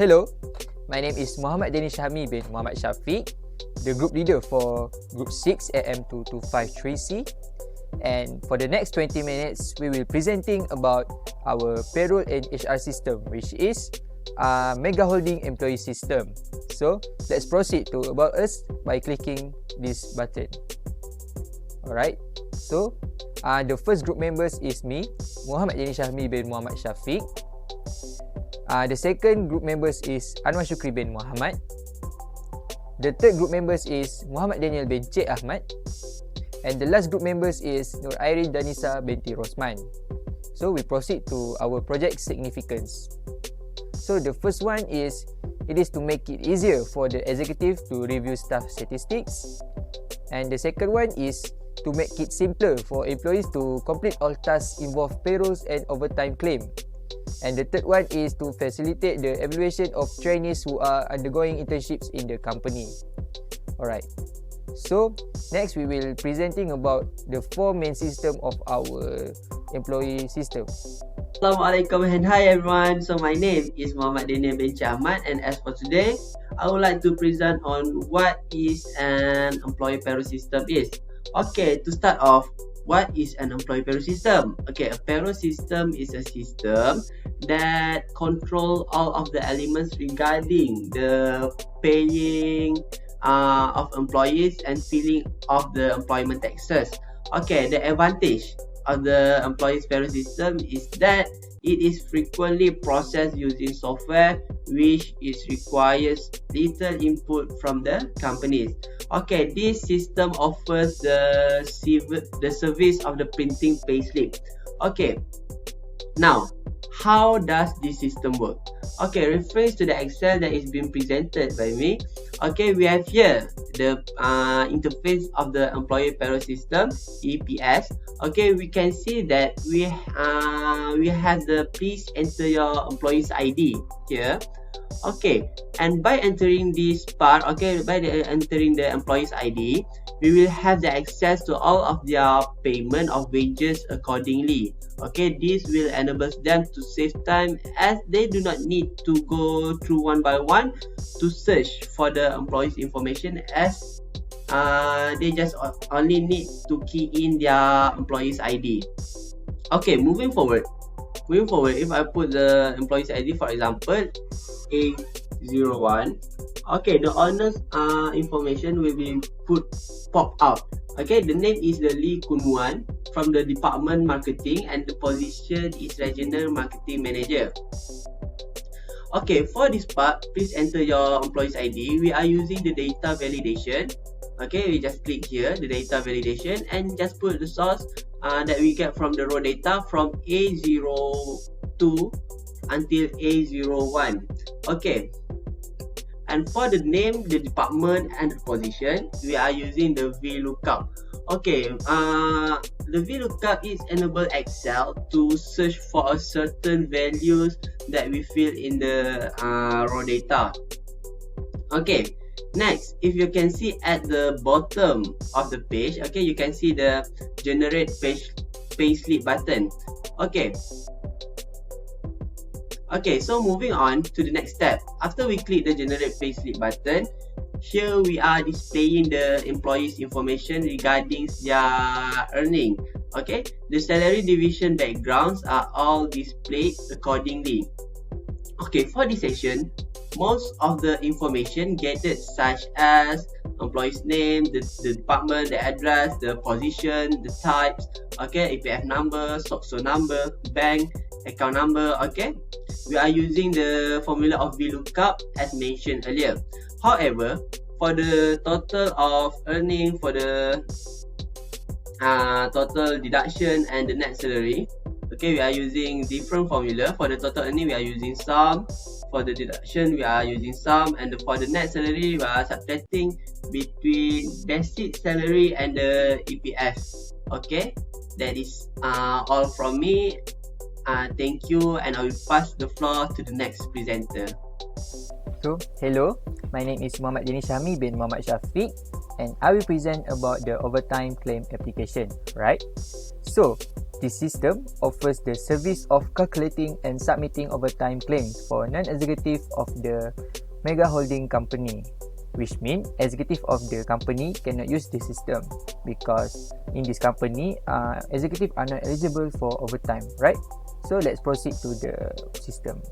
Hello, my name is Muhammad Shahmi bin Muhammad Shafiq, the group leader for Group 6 AM2253C. And for the next 20 minutes, we will presenting about our payroll and HR system, which is Megah Holding Employee System. So let's proceed to about us by clicking this button. Alright, so the first group members is me, Muhammad Shahmi bin Muhammad Shafiq. The second group members is Anwar Shukri bin Muhammad. The third group members is Muhammad Danial bin Ahmad. And the last group members is Nurairin Daniesa binti Rosman. So we proceed to our project significance. So the first one is, it is to make it easier for the executive to review staff statistics. And the second one is to make it simpler for employees to complete all tasks involve payrolls and overtime claim. And the third one is to facilitate the evaluation of trainees who are undergoing internships in the company. Alright. So next we will presenting about the four main system of our employee system. Assalamualaikum and hi everyone. So my name is Muhammad bin Ahmad, and as for today, I would like to present on what is an employee payroll system is. Okay, to start off, what is an employee payroll system? Okay, a payroll system is a system that control all of the elements regarding the paying of employees and filling of the employment taxes. Okay, the advantage of the employees payroll system is that it is frequently processed using software which requires little input from the companies. Okay, this system offers the service of the printing payslip. Okay, now how does this system work? Okay, referring to the Excel that is being presented by me. Okay, we have here the interface of the employee payroll system (EPS). Okay, we can see that we have the please enter your employee's ID here. Okay, and by entering this part, entering the employee's ID, we will have the access to all of their payment of wages accordingly. Okay, this will enable them to save time as they do not need to go through one by one to search for the employee's information, as they just only need to key in their employee's ID. Okay, moving forward, if I put the employee's ID, for example, A01, okay, the owner's information will be pop out. Okay, the name is the Lee Kunwan from the department marketing, and the position is regional marketing manager. Okay, for this part, please enter your employee's ID. We are using the data validation. Okay, we just click here, the data validation, and just put the source that we get from the raw data from A02 until A01. Okay, and for the name, the department, and the position, we are using the VLOOKUP. Okay, the VLOOKUP is enable Excel to search for a certain values that we fill in the raw data. Okay, next, if you can see at the bottom of the page, okay, you can see the generate payslip button. Okay, so moving on to the next step. After we click the generate payslip button, here we are displaying the employees information regarding their earning. Okay, the salary division backgrounds are all displayed accordingly. Okay, for this session, most of the information gathered, such as employee's name, the department, the address, the position, the types, okay, EPF number, SOXO number, bank, account number, okay, we are using the formula of VLOOKUP as mentioned earlier. However, for the total of earning, for the total deduction and the net salary, okay, we are using different formula. For the total earning, we are using sum. For the deduction, we are using sum, and for the net salary, we are subtracting between basic salary and the EPF. Okay, that is all from me. Thank you, and I will pass the floor to the next presenter. So, hello, my name is Muhammad Shahmi bin Muhammad Shafiq, and I will present about the overtime claim application, right? So, This system offers the service of calculating and submitting overtime claims for non-executive of the Megah holding company, which means executive of the company cannot use this system because in this company, executive are not eligible for overtime, right? So let's proceed to the system.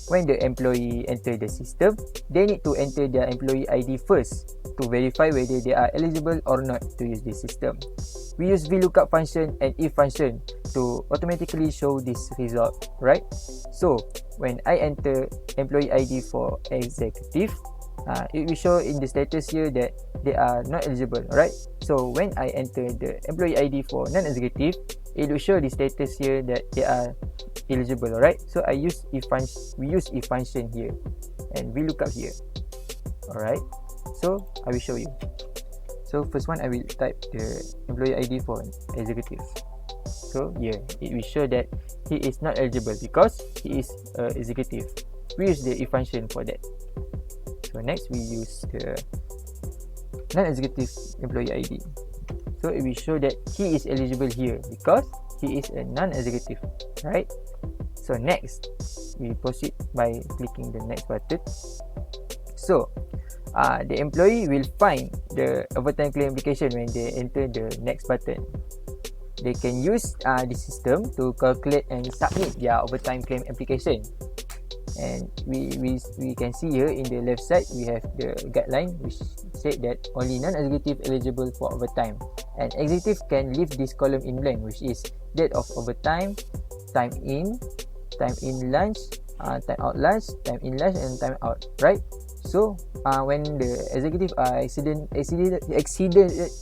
When the employee enter the system, they need to enter their employee ID first to verify whether they are eligible or not to use this system. We use VLOOKUP function and if function to automatically show this result, right? So when I enter employee ID for executive, it will show in the status here that they are not eligible, right? So when I enter the employee ID for non-executive, it will show the status here that they are eligible, right? So we use if function here and we look up here. Alright, so I will show you. So first one, I will type the employee ID for executive. So here it will show that he is not eligible because he is executive. We use the if function for that. So next we use the non-executive employee ID. So it will show that he is eligible here because he is a non-executive, right? So next we proceed by clicking the next button. So the employee will find the overtime claim application when they enter the next button. They can use the system to calculate and submit their overtime claim application. And we can see here in the left side we have the guideline which said that only non-executive eligible for overtime, and executive can leave this column in blank, which is date of overtime, time in lunch, time out lunch, time in lunch and time out, right? So when the executive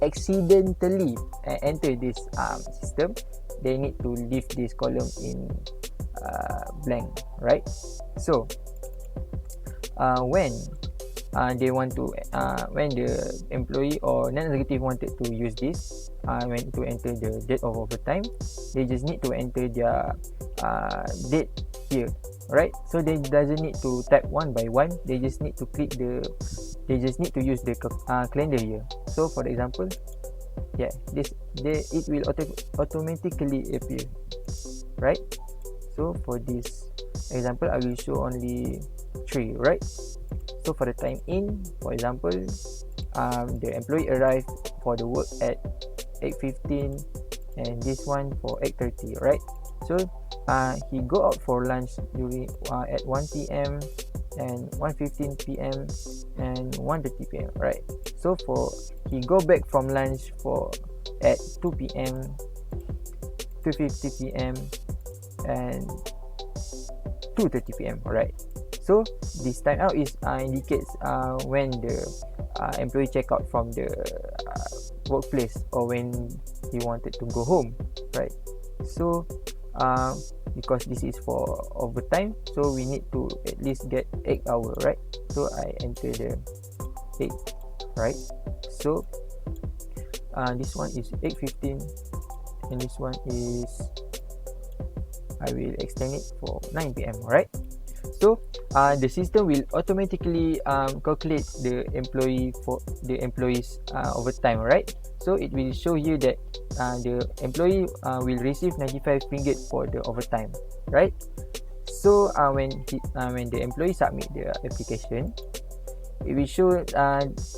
accidentally enter this system, they need to leave this column in blank, right? So when they want to when the employee or non-executive wanted to use this, when to enter the date of overtime, they just need to enter their date here, right? So they doesn't need to type one by one. They just need to click they just need to use the calendar here. So for example, yeah, it will automatically appear, right? So for this example, I will show only 3, right? So for the time in, for example, the employee arrived for the work at 8:15 and this one for 8:30, right? So he go out for lunch during at 1 p.m. and 1:15 p.m. and 1:30 p.m., right? So for he go back from lunch at 2 p.m., 2:50 p.m. and 2:30 p.m. Alright. So this time out is indicates when the employee check out from the workplace or when he wanted to go home, right? So because this is for overtime, so we need to at least get 8 hours, right? So I enter the 8, right? So this one is 8:15 and this one is, I will extend it for 9 p.m. Alright. So the system will automatically calculate the employee's overtime, right? So it will show you that the employee will receive 95 ringgit for the overtime, right? So when the employee submit the application, it will show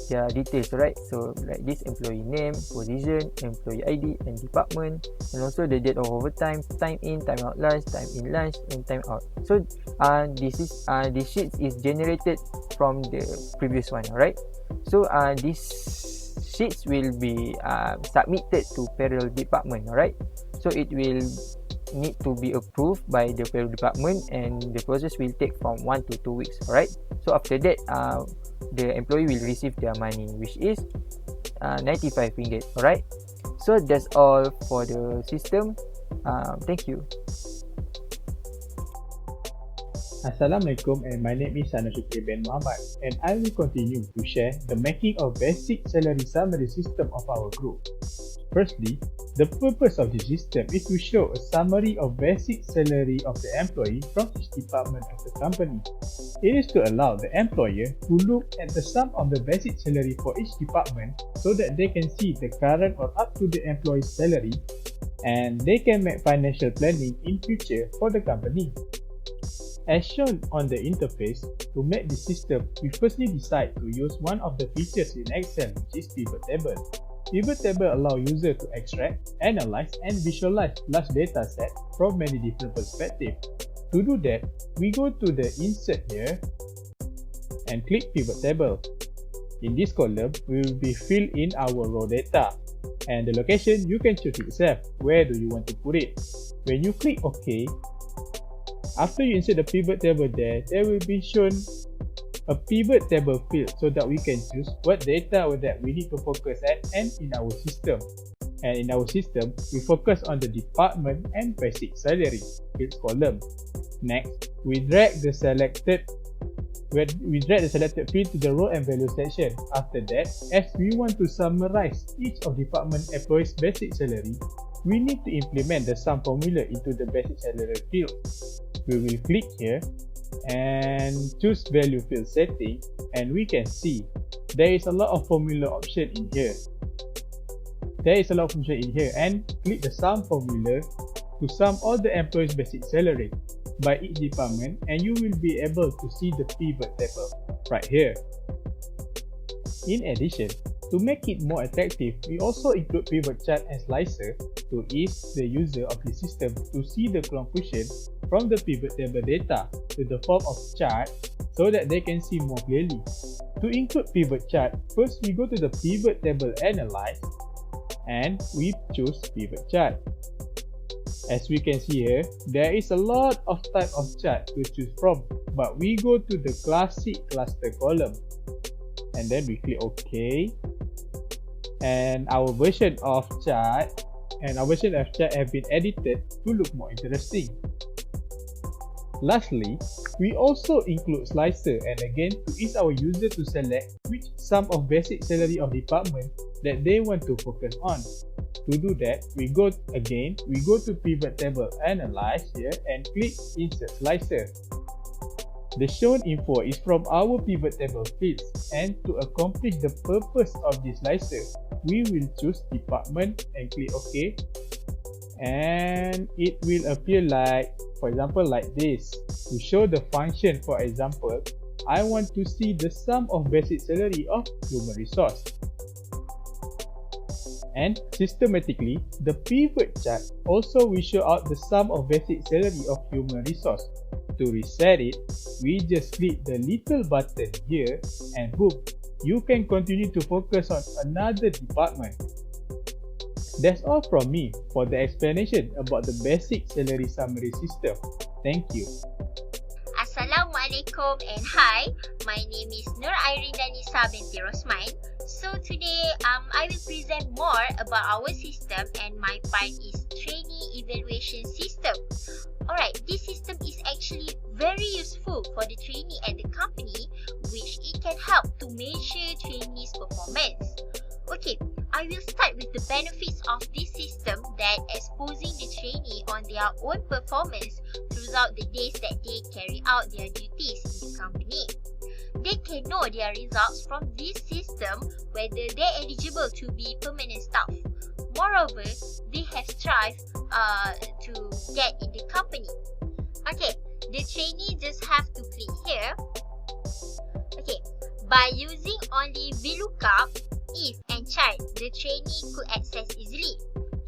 their details, right? So like this employee name, position, employee ID and department, and also the date of overtime, time in, time out lunch, time in lunch and time out. So this sheet is generated from the previous one, right? So these sheets will be submitted to payroll department, alright? So it will need to be approved by the payroll department and the process will take from 1 to 2 weeks, alright? So after that the employee will receive their money, which is 95 ringgit, alright? So that's all for the system. Thank you. Assalamualaikum, and my name is Shukri bin Muhamad, and I will continue to share the making of basic salary summary system of our group. Firstly, the purpose of this system is to show a summary of basic salary of the employee from each department of the company. It is to allow the employer to look at the sum of the basic salary for each department so that they can see the current or up-to-date employee's salary and they can make financial planning in future for the company. As shown on the interface, to make the system, we firstly decide to use one of the features in Excel, which is pivot table. Pivot table allow user to extract, analyze, and visualize large data set from many different perspectives. To do that, we go to the insert here and click pivot table. In this column, we will be fill in our raw data, and the location you can choose yourself. Where do you want to put it? When you click OK, after you insert the pivot table there will be shown a pivot table field so that we can choose what data that we need to focus at and in our system. And in our system, we focus on the department and basic salary fields column. Next, we drag the selected field to the row and value section. After that, as we want to summarize each of department employees' basic salary, we need to implement the sum formula into the basic salary field. We will click here and choose value field setting, and we can see there is a lot of formula option in here. And click the sum formula to sum all the employees' basic salary by each department, and you will be able to see the pivot table right here. In addition, to make it more attractive, we also include pivot chart and slicer to ease the user of the system to see the conclusion from the pivot table data to the form of chart so that they can see more clearly. To include pivot chart, first we go to the pivot table analyze and we choose pivot chart. As we can see here, there is a lot of type of chart to choose from, but we go to the classic cluster column and then we click OK, and our version of chart have been edited to look more interesting. Lastly, we also include slicer, and again to ease our user to select which sum of basic salary of department that they want to focus on. To do that, we go to pivot table analyze here and click insert slicer. The shown info is from our pivot table fields, and to accomplish the purpose of this slicer, we will choose department and click OK, and it will appear like, for example, like this. To show the function, for example, I want to see the sum of basic salary of human resource. And systematically, the pivot chart also will show out the sum of basic salary of human resource. To reset it, we just click the little button here and boom, you can continue to focus on another department. That's all from me for the explanation about the basic salary summary system. Thank you. Assalamualaikum and hi, my name is Nurairin Daniesa binti Rosman. So today I will present more about our system, and my part is trainee evaluation system. Alright, this system is actually very useful for the trainee at the company, which it can help to measure trainees' performance. Okay, I will start with the benefits of this system that exposing the trainee on their own performance throughout the days that they carry out their duties in the company. They can know their results from this system whether they're eligible to be permanent staff. Moreover, they have strived to get in the company. Okay, the trainee just have to click here. Okay, by using only VLOOKUP, if and chart, the trainee could access easily.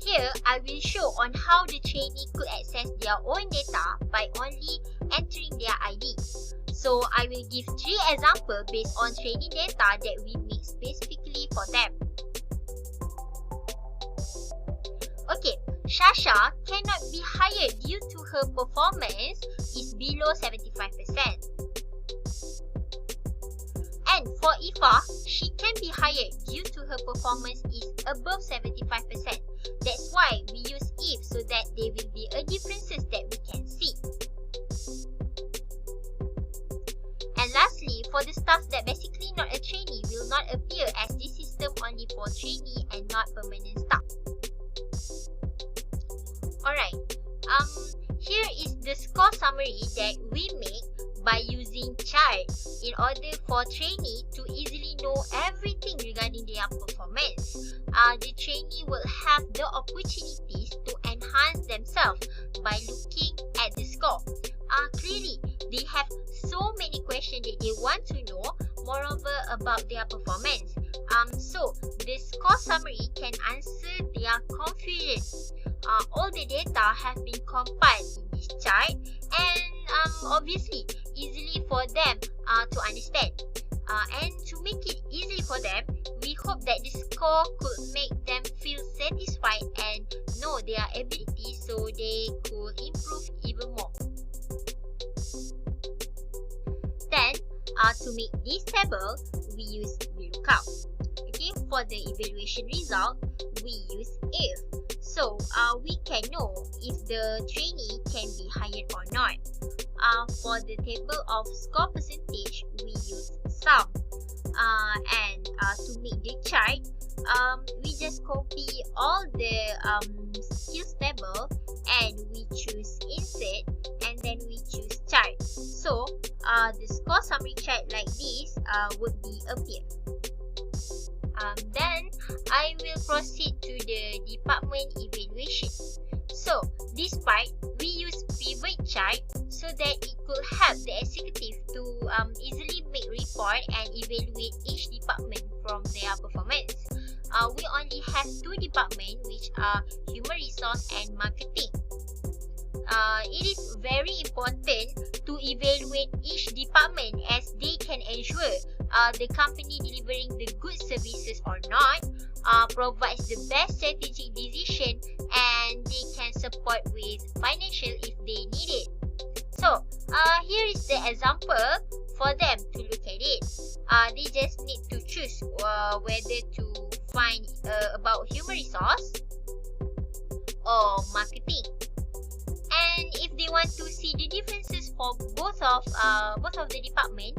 Here, I will show on how the trainee could access their own data by only entering their ID. So, I will give 3 examples based on training data that we make specifically for them. Okay, Shasha cannot be hired due to her performance is below 75%. And for Ifa, she can be hired due to her performance is above 75%. That's why we use if so that there will be a differences that we can see. And lastly, for the staff that basically not a trainee will not appear as this system only for trainee and not permanent staff. Alright, here is the score summary that we make by using chart in order for trainee to easily know everything regarding their performance. The trainee will have the opportunities to enhance themselves by looking at the score. Clearly, they have so many questions that they want to know, moreover, about their performance. So the score summary can answer their confusion. All the data have been compiled in this chart and obviously easily for them to understand. And to make it easy for them, we hope that the score could make them feel satisfied and know their ability so they could improve even more. Then, to make this table, we use VLOOKUP. Okay, for the evaluation result, we use if. So, we can know if the trainee can be hired or not. For the table of score percentage, we use SUM. And to make the chart, we just copy all the skills table and we choose insert and then we choose chart. So the score summary chart like this would be appear. Then I will proceed to the department evaluation. So this part we use pivot chart so that it could help the executive to easily make report and evaluate each department from their performance. We only have two departments, which are human resource and marketing. It is very important to evaluate each department as they can ensure the company delivering the good services or not, provides the best strategic decision, and they can support with financial if they need it. So here is the example for them to look at it. They just need to choose whether to find about human resource or marketing. And if they want to see the differences for both of the department,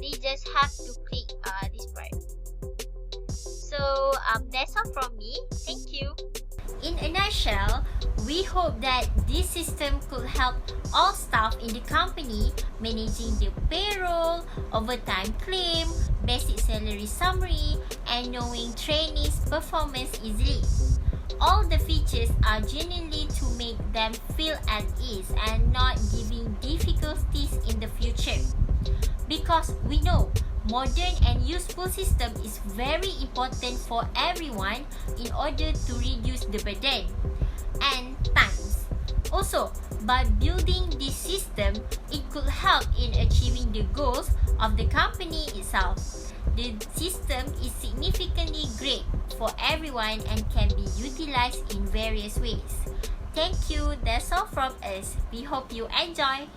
they just have to click this part. So that's all from me. Thank you. In a nutshell, we hope that this system could help all staff in the company managing the payroll, overtime claim, basic salary summary, and knowing trainees' performance easily. All the features are genuinely to make them feel at ease and not giving difficulties in the future. Because we know modern and useful system is very important for everyone in order to reduce the burden and times. Also, by building this system, it could help in achieving the goals of the company itself. The system is significantly great for everyone and can be utilized in various ways. Thank you. That's all from us. We hope you enjoy.